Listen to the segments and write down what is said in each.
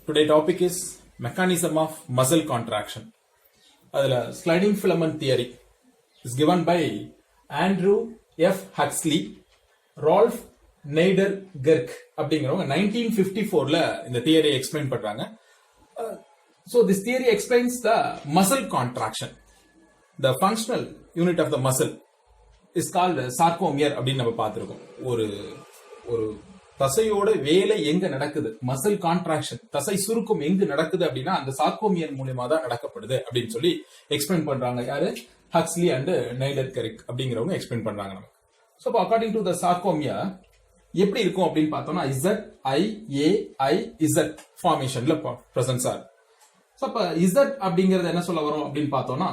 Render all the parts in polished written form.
Today topic is mechanism of muscle contraction. Adula sliding filament theory is given by Andrew F. Huxley, Rolf Nader-Gerke அப்படிங்கிறவங்க 1954ல இந்த theory explain பண்றாங்க. So this theory explains the muscle contraction. The functional unit of the muscle is called sarcomere அப்படின்னு நம்ம பார்த்திருக்கோம். ஒரு தசையோட வேலை எங்க நடக்குது, மசில் கான்ட்ராக்ஷன், தசை சுருக்கம் எங்க நடக்குது அப்படின்னா அந்த சார்கோமியர் மூலமா தான் நடக்கப்படுது அப்படின்னு சொல்லி எக்ஸ்பிளைன் பண்றாங்க. யாரு? ஹக்ஸ்லி அண்ட் நைடர்-கெரிக் அப்படிங்கிறவங்க எக்ஸ்பிளைன் பண்றாங்க நமக்கு. ஸோ அக்கார்டிங் டு த சார்கோமியர் எப்படி இருக்கும் அப்படின்னு பார்த்தோம்னா ZIAIZ ஃபார்மேஷன்ல பிரசன்ஸா இருக்கு. ஸோ அப்ப இசட் அப்படிங்கறது என்ன சொல்ல வரும் அப்படின்னு பார்த்தோம்னா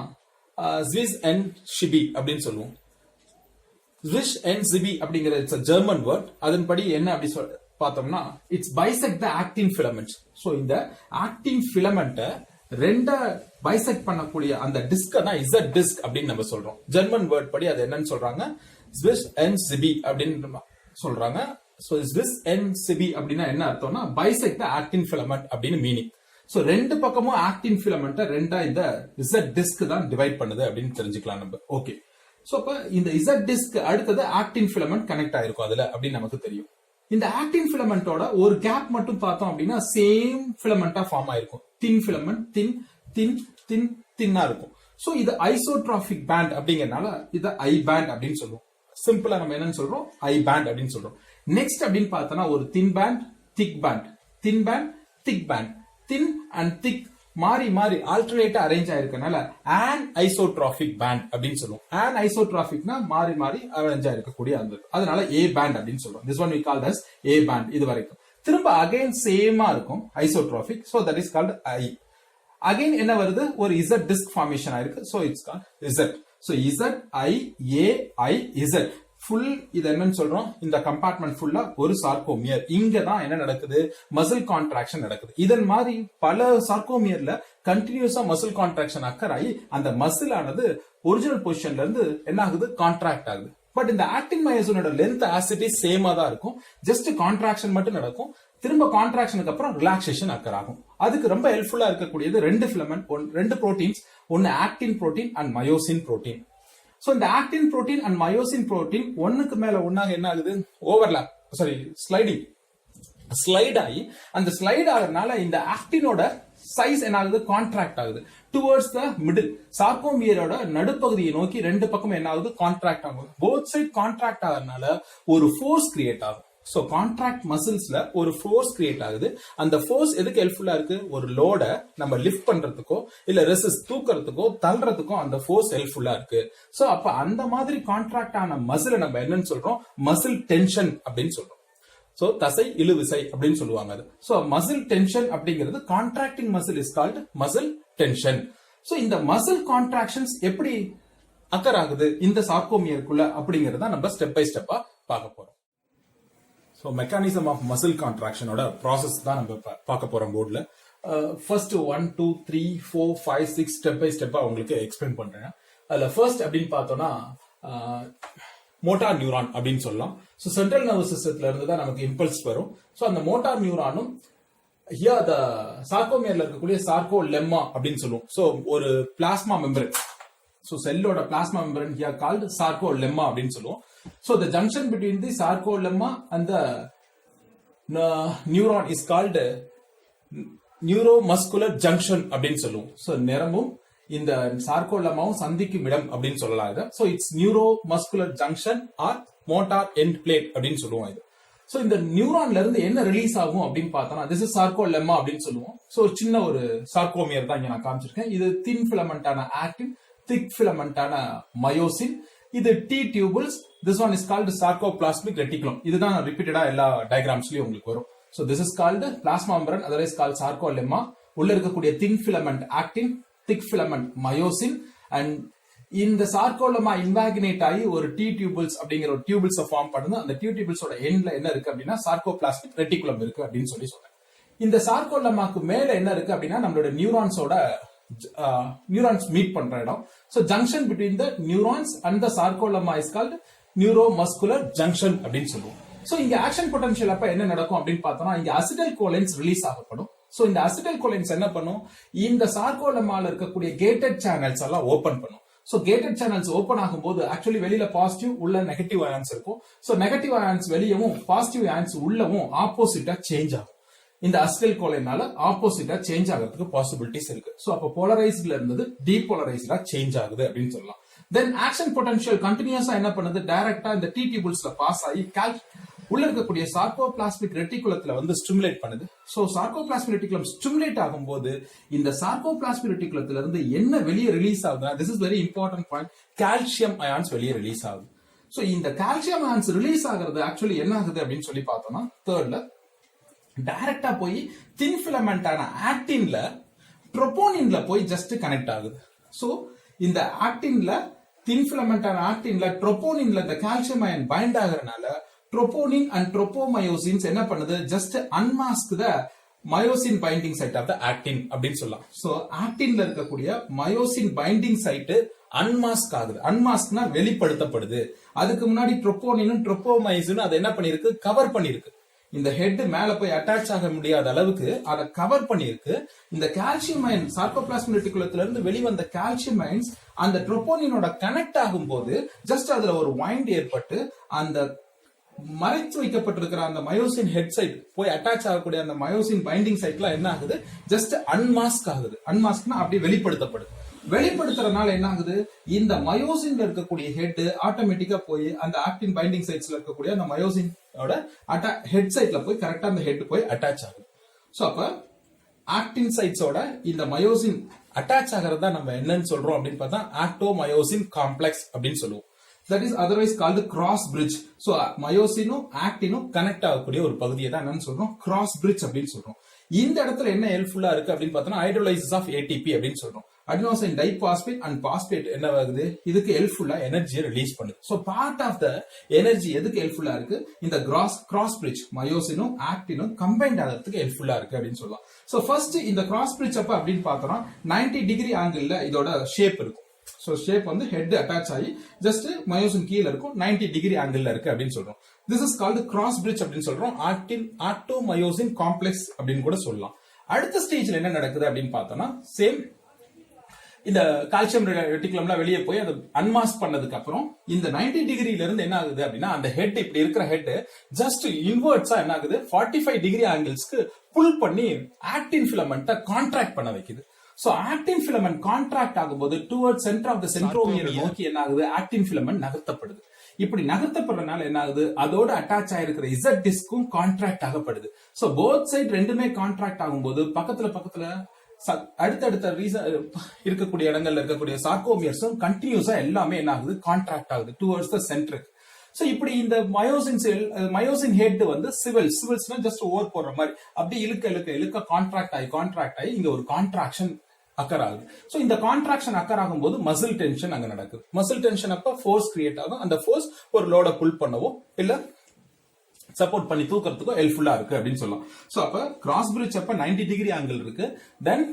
ஸ்விஸ் அண்ட் ஷிபி அப்படின்னு சொல்லுவோம். Swiss and Zibi அப்படிங்கிறது இட்ஸ் a German word. அதன்படி என்ன அப்படி பார்த்தோம்னா it's bisect the actin filament. So இந்த ஆக்டின் ஃபிலமெண்ட்டை ரெண்டா பைசெக்ட் பண்ணக்கூடிய அந்த டிஸ்க் தான் இசட் டிஸ்க் அப்படின்னு நம்ம சொல்றோம். ஜெர்மன் வேர்ட் படி அது என்னன்னு சொல்றாங்க, Swiss and Zibi அப்படின்னு சொல்றாங்க. ஸோ Swiss and Zibi அப்படின்னா என்ன அர்த்தம்னா பைசெக்ட் த ஆக்டின் ஃபிலமெண்ட் அப்படின்னு மீனிங். ஸோ ரெண்டு பக்கமும் ஆக்டின் ஃபிலமெண்ட்டை ரெண்டா இந்த இசட் டிஸ்க் தான் டிவைட் பண்ணுது அப்படின்னு தெரிஞ்சுக்கலாம் நம்ம. ஓகே, சோ அப்ப இந்த இசட் டிஸ்க் அடுத்தது ஆக்டின் ஃபிலமெண்ட் கனெக்ட் ஆயிருக்கும் அதுல அப்படின்னு நமக்கு தெரியும். இந்த ஆக்டின் ஃபிலமெண்டோட ஒரு கேப் மட்டும் பார்த்தோம் அப்படின்னா சேம் ஃபிலமெண்டா ஃபார்ம் ஆயிருக்கும். தின் ஃபிலமெண்ட் தின் தின் தின் தின்னா இருக்கும். சோ இது ஐசோட்ராபிக் பேண்ட் அப்படிங்கறதுனால இத ஐ பேண்ட் அப்படின்னு சொல்லுவோம். சிம்பிளா நம்ம என்னன்னு சொல்றோம், ஐ பேண்ட் அப்படின்னு சொல்றோம். நெக்ஸ்ட் அப்படின்னு பார்த்தோம்னா ஒரு thin band, thick band, thin band, thick band, thin and thick மாறி மாறி ஆல்டர்னேட்டா அரேஞ்ச் ஆயிருக்கனால ஆன் ஐசோட்ராபிக் பேண்ட் அப்படின்னு சொல்லுவோம். ஆன் ஐசோட்ராபிக்னா மாறி மாறி அரேஞ்ச் ஆயிருக்கக்கூடிய அந்த, அதனால ஏ பேண்ட் அப்படின்னு சொல்றோம். This one we called as a band. இது வரைக்கும் திரும்ப அகைன் சேமா இருக்கும் isotropic. So that is called I. Again என்ன வருது, ஒரு இசட் டிஸ்க் ஃபார்மேஷன் ஆயிருக்கு. So it's called Z. So Z I A I Z full. இது என்னன்னு சொல்றோம், இந்த கம்பார்ட்மெண்ட் ஃபுல்லா ஒரு சார்கோமியர். இங்க தான் என்ன நடக்குது, மசில் கான்ட்ராக்ஷன் நடக்குது. இதன் மாதிரி பல சார்கோமியர்ல கண்டினியூஸா மசில் கான்ட்ராக்ஷன் அக்கர் ஆகி அந்த மசில் ஆனது ஒரிஜினல் பொசிஷன்ல இருந்து என்ன ஆகுது, கான்ட்ராக்ட் ஆகுது. பட் இந்த ஆக்டின் மயோசினோட லென்த் ஆசிட்டி சேமா தான் இருக்கும். ஜஸ்ட் கான்ட்ராக்ஷன் மட்டும் நடக்கும். திரும்ப கான்ட்ராக்ஷனுக்கு அப்புறம் ரிலாக்ஸேஷன் அக்கர் ஆகும். அதுக்கு ரொம்ப ஹெல்ப்ஃபுல்லா இருக்கக்கூடியது ரெண்டு ஃபிலமெண்ட், ரெண்டு புரோட்டீன்ஸ், ஒன்னு actin protein and myosin protein. So இந்த actin protein and myosin protein ஒண்ணுக்கு மேல ஒன்னாக என்ன ஆகுது, ஓவர்லாப் ஸ்லைடிங் ஸ்லைட் ஆகி அந்த ஸ்லைட் ஆகிறதுனால இந்த ஆக்டினோட சைஸ் என்ன ஆகுது, கான்ட்ராக்ட் ஆகுது டுவர்ட்ஸ் த மிடில். சார்கோமியரோட நடுப்பகுதியை நோக்கி ரெண்டு பக்கம் என்ன ஆகுது, கான்ட்ராக்ட் ஆகும். போத் சைட் கான்ட்ராக்ட் ஆகிறதுனால ஒரு ஃபோர்ஸ் கிரியேட் ஆகும். சோ கான்ட்ராக்ட் மசில்ஸ்ல ஒரு ஃபோர்ஸ் கிரியேட் ஆகுது. அந்த ஃபோர்ஸ் எதுக்கு ஹெல்ப்ஃபுல்லா இருக்கு, ஒரு லோட நம்ம லிஃப்ட் பண்றதுக்கோ இல்ல ரெசிஸ்ட் தூக்குறதுக்கோ தள்ளுறதுக்கோ அந்த ஃபோர்ஸ் ஹெல்ப்ஃபுல்லா இருக்கு. சோ அப்ப அந்த மாதிரி கான்ட்ராக்ட் ஆன மசில நம்ம என்னன்னு சொல்றோம், மசில் டென்ஷன் அப்படின்னு சொல்றோம். சோ தசை இழுவிசை அப்படின்னு சொல்லுவாங்க அது. சோ மசில் டென்ஷன் அப்படிங்கிறது contracting muscle is called muscle tension. So இந்த மசில் கான்ட்ராக்ஷன்ஸ் எப்படி அக்கர் ஆகுது இந்த சார்கோமியருக்குள்ள அப்படிங்கறத நம்ம ஸ்டெப் பை ஸ்டெப்பா பார்க்க போறோம். ஸோ மெக்கானிசம் ஆஃப் மசில் கான்ட்ராக்ஷனோட ப்ராசஸ் தான் நம்ம பார்க்க போறோம் போர்டில். ஃபர்ஸ்ட் 1 2 3 4 5 6 ஸ்டெப் பை ஸ்டெப்பா உங்களுக்கு எக்ஸ்பிளைன் பண்றேன். அதுல ஃபர்ஸ்ட் அப்படின்னு பார்த்தோம்னா மோட்டார் நியூரான் அப்படின்னு சொல்லலாம். ஸோ சென்ட்ரல் நர்வஸ் சிஸ்டத்துல இருந்து தான் நமக்கு இம்பல்ஸ் வரும். ஸோ அந்த மோட்டார் நியூரானும் ஹியர் த சார்கோமியர்ல இருக்கக்கூடிய சார்கோ லெம்மா அப்படின்னு சொல்லுவோம். ஸோ ஒரு பிளாஸ்மா மெம்பரேன், ஸோ செல்லோட plasma membrane here called sarcolemma அப்படின்னு சொல்லுவோம். So the junction between the sarcolemma and the neuron is called neuromuscular junction அப்படின்னு சொல்லுவோம். So நரம்பும் இந்த சார்கோலெம்மாவும் சந்திக்கும் இடம் அப்படின்னு சொல்லலாம் இது. So it's neuromuscular junction or motor end plate அப்படின்னு சொல்லுவோம் இது. So இந்த நியூரான்ல இருந்து என்ன ரிலீஸ் ஆகும் அப்படின்னு பார்த்தோம்னா this is sarcolemma அப்படின்னு சொல்லுவோம். So ஒரு சின்ன ஒரு சார்கோமியர் தான் இங்க நான் காமிச்சிருக்கேன். இது தின் ஃபிலமெண்டான ஆக்டின், திக் ஃபிலமெண்டான மயோசின். இது T tubules. This one is called sarcoplasmic reticulum. இதுதான் ரிப்பீட்டடா எல்லா டயகிராம்ஸ்லயும் உங்களுக்கு வரும். So this is called plasma membrane, otherwise called sarcolemma. உள்ள இருக்கக்கூடிய thin filament actin, thick filament myosin, and இந்த sarcolemma invaginate ஆகி ஒரு T tubules அப்படிங்கிற ஒரு டியூபிள்ஸ் ஃபார்ம் பண்ணுது. அந்த T tubules-ஓட எண்ட்ல என்ன இருக்கு அப்படின்னா sarcoplasmic reticulum இருக்கு அப்படின்னு சொல்லி சொல்றேன். இந்த sarcolemma-க்கு மேல என்ன இருக்கு அப்படின்னா நம்மளோட நியூரான்ஸோட neurons meet பண்ற இடம். So junction between the neurons and the sarcolemma is called neuromuscular junction அப்படின்னு சொல்லுவோம். சோ இங்க ஆக்ஷன் பொட்டன்ஷியல் அப்ப என்ன நடக்கும் அப்படின்னு பார்த்தோம்னா இங்க அசிடைல் கோலைன்ஸ் ரிலீஸ் ஆகப்படும். சோ இந்த அசிடைல் கோலின்ஸ் என்ன பண்ணும், இந்த சார்கோலமால இருக்கக்கூடிய கேட்டட் சேனல்ஸ் எல்லாம் ஓபன் பண்ணும். சோ கேட்டட் சேனல்ஸ் ஓபன் ஆகும்போது ஆக்சுவலி வெளியில பாசிட்டிவ் உள்ள நெகட்டிவ் அயான்ஸ் இருக்கும். சோ நெகட்டிவ் அயான்ஸ் வெளியவும் பாசிட்டிவ் அயான்ஸ் உள்ளவும் ஆப்போசிட்டா சேஞ்ச் ஆகும். இந்த அசிடைல் கோலினால ஆப்போசிட்டா சேஞ்ச் ஆகிறதுக்கு பாசிபிலிட்டிஸ் இருக்கு. சோ அப்ப போலரைஸ்ட்ல இருந்தது டீபோலரைஸ்டா சேஞ்ச் ஆகுது அப்படின்னு சொல்லலாம். தென் ஆக்ஷன் பொட்டன்ஷியல் கண்டினியூஸா என்ன பண்ணுது, டைரக்டா இந்த டி டியூபிள்ஸ்ல பாஸ் ஆகி உள்ள இருக்கக்கூடிய சார்கோபிளாஸ்மிக் ரெட்டிகுலத்துல வந்து ஸ்டிமுலேட் பண்ணுது. சோ சார்கோபிளாஸ்மிக் ரெட்டிகுலம் ஸ்டிமுலேட் ஆகும்போது இந்த சார்கோபிளாஸ்மிக் ரெட்டிகுலத்துல இருந்து என்ன வெளியே ரிலீஸ் ஆகுதுன்னா, this is very important point, calcium ions வெளியே ரிலீஸ் ஆகுது. சோ இந்த கால்சியம் அயான்ஸ் ரிலீஸ் ஆகுறது ஆக்சுவலி என்ன ஆகுது அப்படின்னு சொல்லி பார்த்தோம்னா, தேர்ட்ல டைரக்டா போய் தின் ஃபிலமெண்டான ஆக்டின்ல ட்ரோபோனின்ல போய் ஜஸ்ட் கனெக்ட் ஆகுது. சோ இந்த ஆக்டின்ல தின் ஃபிலமெண்டான ஆக்டின்ல ட்ரோபோனின்ல இந்த கால்சியம் அயன் பைண்ட் ஆகுறதுனால ட்ரோபோனின் அண்ட் ட்ரோபோமயோசின்ஸ் என்ன பண்ணுது, just unmask the myosin binding site of the actin அப்படின்னு சொல்லலாம். சோ ஆக்டின்ல இருக்கக்கூடிய மயோசின் பைண்டிங் சைட் அன்மாஸ்க் ஆகுது. அன்மாஸ்க்னா வெளிப்படுத்தப்படுது. அதுக்கு முன்னாடி ட்ரோபோனினும் ட்ரோபோமயோசினும் அதை என்ன பண்ணிருக்கு, கவர் பண்ணிருக்கு. இந்த ஹெட் மேல போய் அட்டாச் ஆக முடியாத அளவுக்கு அதை கவர் பண்ணிருக்கு. இந்த கால்சியம் அயன் சார்கோபிளாஸ்மிக் ரெட்டிகுலத்துல இருந்து வெளிவந்த கால்சியம் அயன்ஸ் அந்த ட்ரோபோனினோட கனெக்ட் ஆகும் போது ஜஸ்ட் அதுல ஒரு வைண்ட் ஏற்பட்டு அந்த மறைத்து வைக்கப்பட்டிருக்கிற அந்த மயோசின் ஹெட் சைட் போய் அட்டாச் ஆகக்கூடிய அந்த மயோசின் பைண்டிங் சைட்ல என்ன ஆகுது, ஜஸ்ட் அன்மாஸ்க் ஆகுது. அன்மாஸ்க்னா அப்படியே வெளிப்படுத்தப்படுது. வெளிப்படுத்துறதுனால என்ன ஆகுது, இந்த மயோசின்ல இருக்கக்கூடிய ஹெட் ஆட்டோமேட்டிக்கா போய் அந்த ஆக்டின் பைண்டிங் சைட்ஸ்ல இருக்கக்கூடிய அந்த மயோசினோட ஹெட் சைட்ல போய் கரெக்டா அந்த ஹெட் போய் அட்டாச் ஆகுது. சோ அப்ப ஆக்டின் சைட்ஸோட இந்த மயோசின் அட்டாச் ஆகிறதா நம்ம என்னன்னு சொல்றோம் அப்படின்னு பார்த்தா ஆக்டோமயோசின் காம்ப்ளெக்ஸ் அப்படின்னு சொல்லுவோம். That is otherwise called cross bridge. So மயோசினும் ஆக்டினும் கனெக்ட் ஆகக்கூடிய ஒரு பகுதியை தான் என்னன்னு சொல்றோம், கிராஸ் பிரிட்ஜ் அப்படின்னு சொல்றோம். இந்த இடத்துல என்ன ஹெல்ப்ஃபுல்லா இருக்கு அப்படின்னு பார்த்தோம்னா ஹைட்ரோலைசிஸ் ஆஃப் ஏடிபி அப்படின்னு சொல்றோம். அடினோசின் டைபாஸ்பேட் அண்ட் பாஸ்பேட் என்ன ஆகுது, இதுக்கு ஹெல்ப்ஃபுல்லா எனர்ஜியை ரிலீஸ் பண்ணுது. So part of the energy எதுக்கு ஹெல்ப்ஃபுல்லா இருக்கு, இந்த கிராஸ் பிரிட்ஜ் மயோசினும் ஆக்டினும் கம்பைன்ட் ஆகிறதுக்கு ஹெல்ப்ஃபுல்லா இருக்கு அப்படின்னு சொல்லலாம். சோ ஃபர்ஸ்ட் இந்த கிராஸ் பிரிட்ஜ் அப்ப அப்படின்னு பார்த்தோம்னா 90 டிகிரி ஆங்கிள் இதோட ஷேப் இருக்கும். சோ ஷேப் வந்து ஹெட் அட்டாச் ஆகி ஜஸ்ட் மயோசின் கீழ இருக்கும், 90 டிகிரி ஆங்கிள் இருக்கு அப்படின்னு சொல்றோம். This is called cross bridge அப்படின்னு சொல்றோம். ஆக்டோமயோசின் காம்ப்ளெக்ஸ் அப்படின்னு கூட சொல்லலாம். அடுத்த ஸ்டேஜ்ல என்ன நடக்குது அப்படின்னு பார்த்தோம்னா, சேம் இந்த கால்சியம் ரெட்டிகுலம்ல வெளியே போய் அதை அன்மாஸ்க் பண்ணதுக்கு அப்புறம் இந்த 90 டிகிரில இருந்து என்ன ஆகுது அப்படின்னா, அந்த ஹெட் இப்படி இருக்கிற ஹெட் ஜஸ்ட் இன்வெர்ட்ஸா என்ன ஆகுது, 45 டிகிரி ஆங்கிள்ஸ்க்கு புல் பண்ணி ஆக்டின் ஃபிலமெண்ட்டை கான்ட்ராக்ட் பண்ண வைக்குது. சோ ஆக்டின் ஃபிலமெண்ட் கான்ட்ராக்ட் ஆகும்போது towards centre of the centromere நோக்கி என்ன ஆகுது, ஆக்டின் ஃபிலமெண்ட் நகர்த்தப்படுது. இப்படி நகர்த்தப்படுறதுனால என்ன ஆகுது, அதோட அட்டாச் ஆயிருக்கிற இசட் டிஸ்க்கும் கான்ட்ராக்ட் ஆகப்படுது. சோ போத் சைட் ரெண்டுமே கான்ட்ராக்ட் ஆகும்போது பக்கத்துல அடுத்தடுத்த இருக்கக்கூடிய இடங்கள்ல இருக்கக்கூடிய சார்கோமியர்ஸும் கண்டினியூஸா எல்லாமே என்ன ஆகுது, கான்ட்ராக்ட் ஆகுது டுவர்ட்ஸ் த சென்டருக்கு. சோ இப்படி இந்த மயோசின் ஹெட் வந்து சிவல்ஸ்னா ஜஸ்ட் ஓவர் போடுற மாதிரி அப்படி இழுக்க கான்ட்ராக்ட் ஆகி இங்க ஒரு கான்ட்ராக்ஷன் அக்கர் ஆகுது. சோ இந்த கான்ட்ராக்ஷன் அக்கர் ஆகும்போது மசில் டென்ஷன் அங்க நடக்குது. மசில் டென்ஷன் அப்ப ஃபோர்ஸ் கிரியேட் ஆகும். அந்த ஃபோர்ஸ் ஒரு லோட புல் பண்ணவோ இல்ல சப்போர்ட் பண்ணி தூக்கிறதுக்கோ ஹெல்ப்ஃபுல்லா இருக்கு அப்படின்னு சொல்லலாம். சோ அப்ப கிராஸ் பிரிட்ஜ் அப்ப 90 டிகிரி ஆங்கிள் இருக்கு. தென்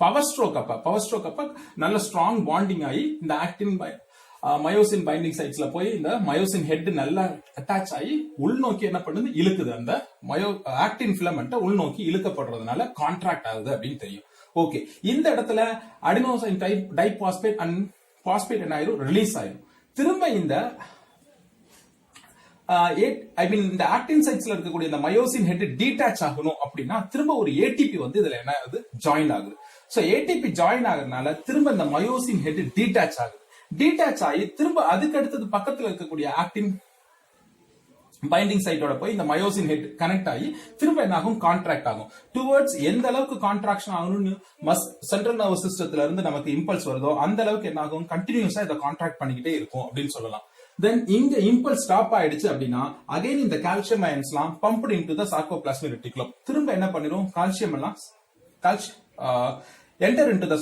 பவர் ஸ்ட்ரோக் அப்ப நல்ல ஸ்ட்ராங் பாண்டிங் ஆகி இந்த ஆக்டின் மயோசின் பைண்டிங் சைட்ஸ்ல போய் இந்த மயோசின் ஹெட் நல்லா அட்டாச் ஆகி உள்நோக்கி என்ன பண்ணுது, இழுக்குது. அந்த ஆக்டின் ஃபிலமெண்ட்டை உள்நோக்கி இழுக்கப்படுறதுனால கான்ட்ராக்ட் ஆகுது அப்படின்னு தெரியும். ஓகே, இந்த இடத்துல அடினோசின் டைபாஸ்பேட் அண்ட் பாஸ்பேட் என்ன ஆயிரும், ரிலீஸ் ஆயிரும். திரும்ப இந்த இந்த ஆக்டின் சைட்ஸ்ல இருக்கக்கூடிய இந்த மயோசின் ஹெட் டீடாச் ஆகணும் அப்படின்னா திரும்ப ஒரு ஏடிபி வந்து இதுல என்ன ஆகுது, ஜாயின் ஆகுது. சோ ஏடிபி ஜாயின் ஆகுறதுனால திரும்ப இந்த மயோசின் ஹெட் டீடாச் ஆகுது. டீடாச் ஆகி திரும்ப அதுக்கு அடுத்தது பக்கத்துல இருக்கக்கூடிய ஆக்டின் பைண்டிங் சைட்டோட போய் இந்த மயோசின் ஹெட் கனெக்ட் ஆகி திரும்ப என்ன ஆகும், கான்ட்ராக்ட் ஆகும். டுவர்ட்ஸ் எந்த அளவுக்கு கான்ட்ராக்ஷன் ஆகணும்னு சென்ட்ரல் நர்வஸ் சிஸ்டத்துல இருந்து நமக்கு இம்பல்ஸ் வருதோ அந்த அளவுக்கு என்ன ஆகும், கண்டினியூஸா இதை கான்ட்ராக்ட் பண்ணிக்கிட்டே இருக்கும் அப்படின்னு சொல்லலாம். தென் இங்க இம்பல்ஸ் ஸ்டாப் ஆயிடுச்சு அப்படின்னா அகைன் இந்த கால்சியம் அயன்ஸ் எல்லாம் pumped into the sarcoplasmic reticulum. திரும்ப என்ன பண்ணிரும், கால்சியம் எல்லாம் என்டர் இன்டு தி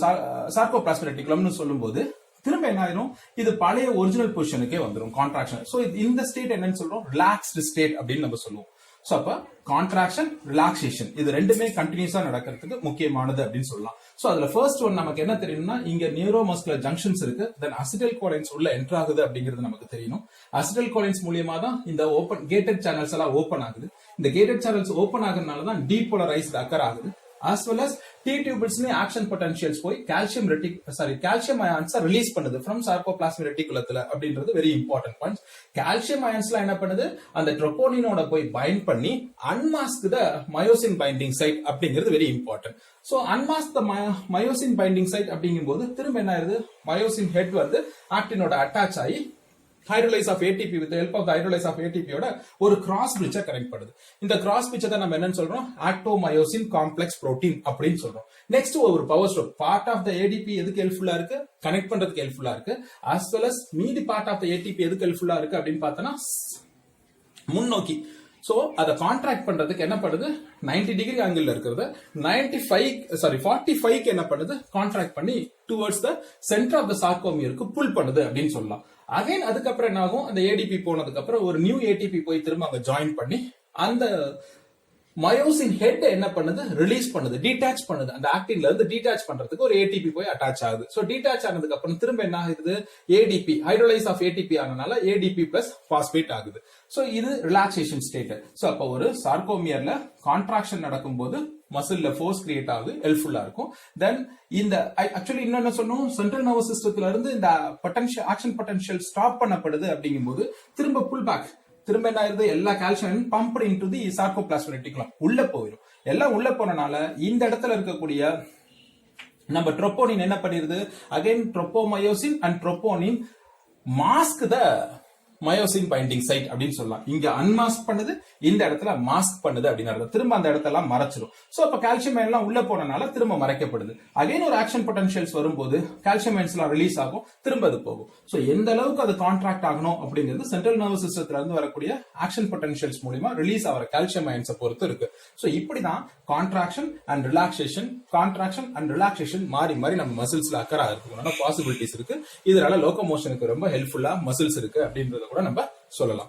சார்கோபிளாஸ்மிக் ரெட்டிகுலம்னு சொல்லும்போது திரும்ப என்ன ஆயிரும், இது பழைய ஒரிஜினல் பொசிஷனுக்கே வந்துரும் கான்ட்ராக்ஷன். சோ இந்த ஸ்டேட் என்னன்னு சொல்றோம், ரிலாக்ஸ்டு ஸ்டேட் அப்படின்னு நம்ம சொல்லுவோம். சோ அப்ப கான்ட்ராக்ஷன் ரிலாக்ஸேஷன் இது ரெண்டுமே கண்டினியூஸா நடக்கிறதுக்கு முக்கியமானது அப்படின்னு சொல்லலாம். சோ அதுல ஃபர்ஸ்ட் ஒன் நமக்கு என்ன தெரியும்னா, இங்க நியூரோமஸ்குலர் ஜங்ஷன்ஸ் இருக்கு. தென் அசிடைல் கோலின்ஸ் உள்ள என்டர் ஆகுது அப்படிங்கிறது நமக்கு தெரியணும். அசிடைல் கோலின்ஸ் மூலியமா தான் இந்த ஓபன் கேட்டட் சேனல்ஸ் எல்லாம் ஓபன் ஆகுது. இந்த கேட்டட் சேனல்ஸ் ஓபன் ஆகுறதுனால தான் டீபோலரைஸ்ட் அக்கர் ஆகுது. as well as T tubules action potentials போய் calcium ions ரிலீஸ் பண்ணுது from sarcoplasmic reticulum அப்படின்றது வெரி இம்பார்ட்டன்ட் பாயிண்ட். கால்சியம் அயான்ஸ்லாம் என்ன பண்ணுது, அந்த ட்ரோபோனினோட போய் பைண்ட் பண்ணி அன்மாஸ்க் த மயோசின் பைண்டிங் சைட் அப்படிங்கிறது very important. So அன்மாஸ்க் the myosin binding side அப்படிங்கும்போது திரும்ப என்ன ஆயிருது, மயோசின் ஹெட் வந்து ஆக்டினோட அட்டாச் ஆகி hydrolyse of ATP with the help of the hydrolyse of ATP ஓட ஒரு கிராஸ் பிரிட்ஜை கனெக்ட் பண்ணுது. இந்த கிராஸ் பிரிட்ஜை தான் நம்ம என்னன்னு சொல்றோம், ஆக்டோமயோசின் காம்ப்ளெக்ஸ் புரோட்டீன் அப்படின்னு சொல்றோம். நெக்ஸ்ட் ஒரு power stroke part of the ADP எதுக்கு ஹெல்ப்ஃபுல்லா இருக்கு, கனெக்ட் பண்றதுக்கு ஹெல்ப்ஃபுல்லா இருக்கு. as well as மீதி பார்ட் ஆஃப் த ATP எதுக்கு ஹெல்ப்ஃபுல்லா இருக்கு அப்படின்னு பார்த்தோம்னா முன்னோக்கி. சோ அதை கான்ட்ராக்ட் பண்றதுக்கு என்ன பண்ணுது, 90 டிகிரி ஆங்கிள் இருக்கிறது 45க்கு என்ன பண்ணுது, கான்ட்ராக்ட் பண்ணி towards the centre of the சார்கோமியருக்கு புல் பண்ணுது அப்படின்னு சொல்லலாம். அகைன் அதுக்கப்புறம் என்ன ஆகும், அந்த ADP போனதுக்கு அப்புறம் ஒரு நியூ ATP போய் திரும்ப அங்க ஜாயின் பண்ணி அந்த மயோசின் ஹெட் என்ன பண்ணுது, ரிலீஸ் பண்ணுது, டீடாச் பண்ணுது. அந்த ஆக்டின்ல இருந்து டீடாச் பண்றதுக்கு ஒரு ATP போய் அட்டாச் ஆகுது. சோ டீடாச் ஆனதுக்கு அப்புறம் திரும்ப என்ன ஆகுது, ADP ஹைட்ரோலைஸ் ஆஃப் ATP ஆனனால ADP பிளஸ் பாஸ்பேட் ஆகுது. சோ இது ரிலாக்சேஷன் ஸ்டேட். சோ அப்ப ஒரு சார்கோமியர்ல கான்ட்ராக்ஷன் நடக்கும்போது மசில்ல ஃபோர்ஸ் கிரியேட் ஆகுது, ஹெல்ப்ஃபுல்லா இருக்கும். தென் இந்த ஆக்சுவலி இன்னொன்னு சொன்னோம், சென்ட்ரல் நர்வஸ் சிஸ்டத்துல இருந்து இந்த பொட்டன்ஷியல் ஆக்ஷன் பொட்டன்ஷியல் ஸ்டாப் பண்ணப்படுது அப்படிங்கும்போது திரும்ப புல் பேக், திரும்ப என்ன ஆயிருது, எல்லா calcium pumped into the sarcoplasmic reticulum உள்ள போயிடும். எல்லாம் உள்ள போனனால இந்த இடத்துல இருக்கக்கூடிய நம்ம ட்ரோபோனின் என்ன பண்ணிருது, again tropomyosin and troponin mask the myosin binding site அப்படின்னு சொல்லலாம். இங்க அன்மாஸ்க் பண்ணுது, இந்த இடத்துல மாஸ்க் பண்ணுது அப்படின்னு திரும்ப அந்த இடத்தெல்லாம் மறைச்சிடும். சோ அப்ப கால்சியம் எல்லாம் உள்ள போனனால திரும்ப மறைக்கப்படுது. அகைன் ஒரு ஆக்ஷன் பொட்டன்ஷியல்ஸ் வரும்போது கால்சியம் எல்லாம் ரிலீஸ் ஆகும், திரும்ப அது போகும். சோ எந்த அளவுக்கு அது கான்ட்ராக்ட் ஆகணும் அப்படிங்கிறது சென்ட்ரல் நர்வஸ் சிஸ்டத்துல இருந்து வரக்கூடிய ஆக்ஷன் பொட்டன்ஷியல்ஸ் மூலமா ரிலீஸ் ஆகிற கால்சியம் அயன்ஸை பொறுத்து இருக்கு. சோ இப்படிதான் கான்ட்ராக்ஷன் அண்ட் ரிலாக்சேஷன் மாறி மாறி நம்ம மசில்ஸ்ல அக்கறா இருக்கு பாசிபிலிட்டிஸ் இருக்கு. இதனால லோகோமோஷனுக்கு ரொம்ப ஹெல்ப்ஃபுல்லா மசில்ஸ் இருக்கு அப்படின்றத கூட நம்ம சொல்லலாம்.